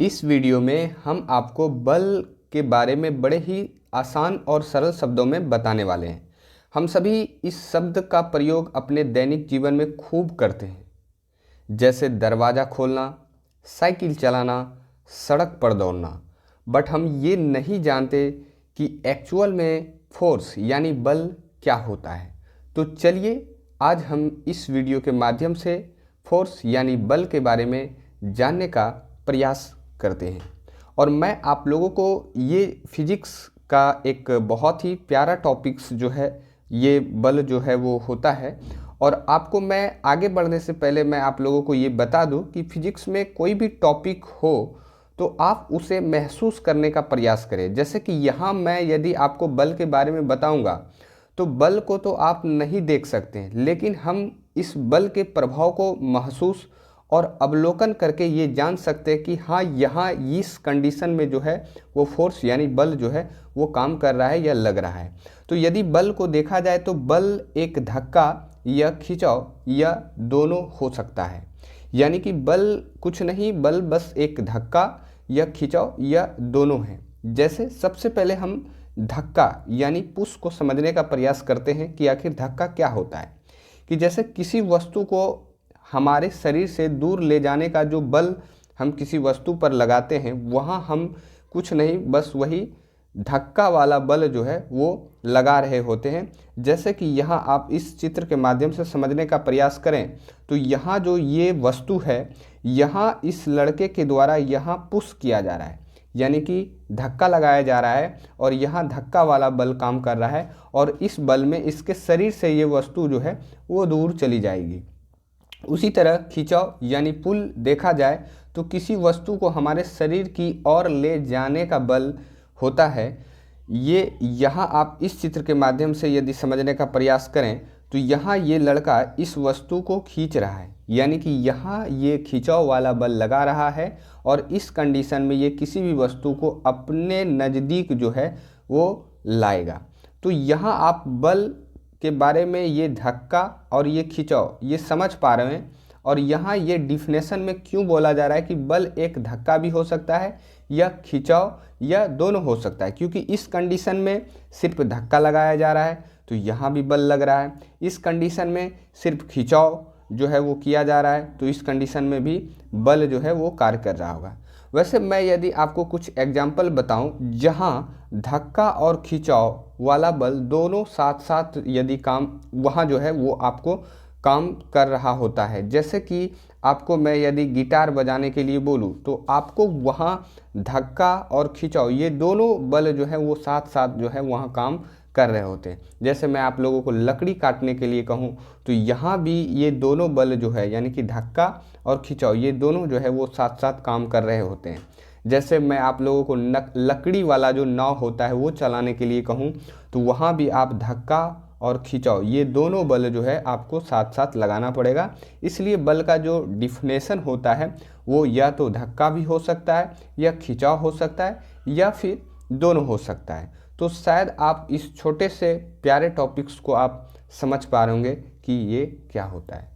इस वीडियो में हम आपको बल के बारे में बड़े ही आसान और सरल शब्दों में बताने वाले हैं। हम सभी इस शब्द का प्रयोग अपने दैनिक जीवन में खूब करते हैं, जैसे दरवाज़ा खोलना, साइकिल चलाना, सड़क पर दौड़ना। बट हम ये नहीं जानते कि एक्चुअल में फोर्स यानी बल क्या होता है। तो चलिए आज हम इस वीडियो के माध्यम से फोर्स यानी बल के बारे में जानने का प्रयास करते हैं। और मैं आप लोगों को ये फिजिक्स का एक बहुत ही प्यारा टॉपिक्स जो है, ये बल जो है वो होता है। और आपको मैं आगे बढ़ने से पहले मैं आप लोगों को ये बता दूं कि फिजिक्स में कोई भी टॉपिक हो तो आप उसे महसूस करने का प्रयास करें। जैसे कि यहाँ मैं यदि आपको बल के बारे में बताऊंगा तो बल को तो आप नहीं देख सकते हैं, लेकिन हम इस बल के प्रभाव को महसूस और अवलोकन करके ये जान सकते हैं कि हाँ, यहाँ इस कंडीशन में जो है वो फोर्स यानी बल जो है वो काम कर रहा है या लग रहा है। तो यदि बल को देखा जाए तो बल एक धक्का या खिंचाव या दोनों हो सकता है। यानी कि बल कुछ नहीं, बल बस एक धक्का या खिंचाव या दोनों है। जैसे सबसे पहले हम धक्का यानी पुश को समझने का प्रयास करते हैं कि आखिर धक्का क्या होता है। कि जैसे किसी वस्तु को हमारे शरीर से दूर ले जाने का जो बल हम किसी वस्तु पर लगाते हैं, वहाँ हम कुछ नहीं बस वही धक्का वाला बल जो है वो लगा रहे होते हैं। जैसे कि यहाँ आप इस चित्र के माध्यम से समझने का प्रयास करें तो यहाँ जो ये वस्तु है, यहाँ इस लड़के के द्वारा यहाँ पुश किया जा रहा है, यानी कि धक्का लगाया जा रहा है और यहाँ धक्का वाला बल काम कर रहा है। और इस बल में इसके शरीर से ये वस्तु जो है वो दूर चली जाएगी। उसी तरह खिंचाव यानी पुल देखा जाए तो किसी वस्तु को हमारे शरीर की ओर ले जाने का बल होता है। ये यहाँ आप इस चित्र के माध्यम से यदि समझने का प्रयास करें तो यहाँ ये लड़का इस वस्तु को खींच रहा है, यानी कि यहाँ ये खिंचाव वाला बल लगा रहा है और इस कंडीशन में ये किसी भी वस्तु को अपने नज़दीक जो है वो लाएगा। तो यहाँ आप बल के बारे में ये धक्का और ये खिंचाव ये समझ पा रहे हैं। और यहाँ ये डिफिनेशन में क्यों बोला जा रहा है कि बल एक धक्का भी हो सकता है या खिंचाव या दोनों हो सकता है, क्योंकि इस कंडीशन में सिर्फ धक्का लगाया जा रहा है तो यहाँ भी बल लग रहा है। इस कंडीशन में सिर्फ खिंचाव जो है वो किया जा रहा है तो इस कंडीशन में भी बल जो है वो कार्य कर रहा होगा। वैसे मैं यदि आपको कुछ एग्जाम्पल बताऊं जहां धक्का और खिंचाव वाला बल दोनों साथ साथ यदि काम वहां जो है वो आपको काम कर रहा होता है। जैसे कि आपको मैं यदि गिटार बजाने के लिए बोलूं तो आपको वहां धक्का और खिंचाव ये दोनों बल जो है वो साथ साथ जो है वहां काम कर रहे होते हैं। जैसे मैं आप लोगों को लकड़ी काटने के लिए कहूँ तो यहाँ भी ये दोनों बल जो है यानी कि धक्का और खिंचाव ये दोनों जो है वो साथ साथ काम कर रहे होते हैं। जैसे मैं आप लोगों को लकड़ी वाला जो नाव होता है वो चलाने के लिए कहूँ तो वहाँ भी आप धक्का और खिंचाव ये दोनों बल जो है आपको साथ साथ लगाना पड़ेगा। इसलिए बल का जो डिफिनेशन होता है वो या तो धक्का भी हो सकता है या खिंचाव हो सकता है या फिर दोनों हो सकता है। तो शायद आप इस छोटे से प्यारे टॉपिक्स को आप समझ पा रहे होंगे कि ये क्या होता है।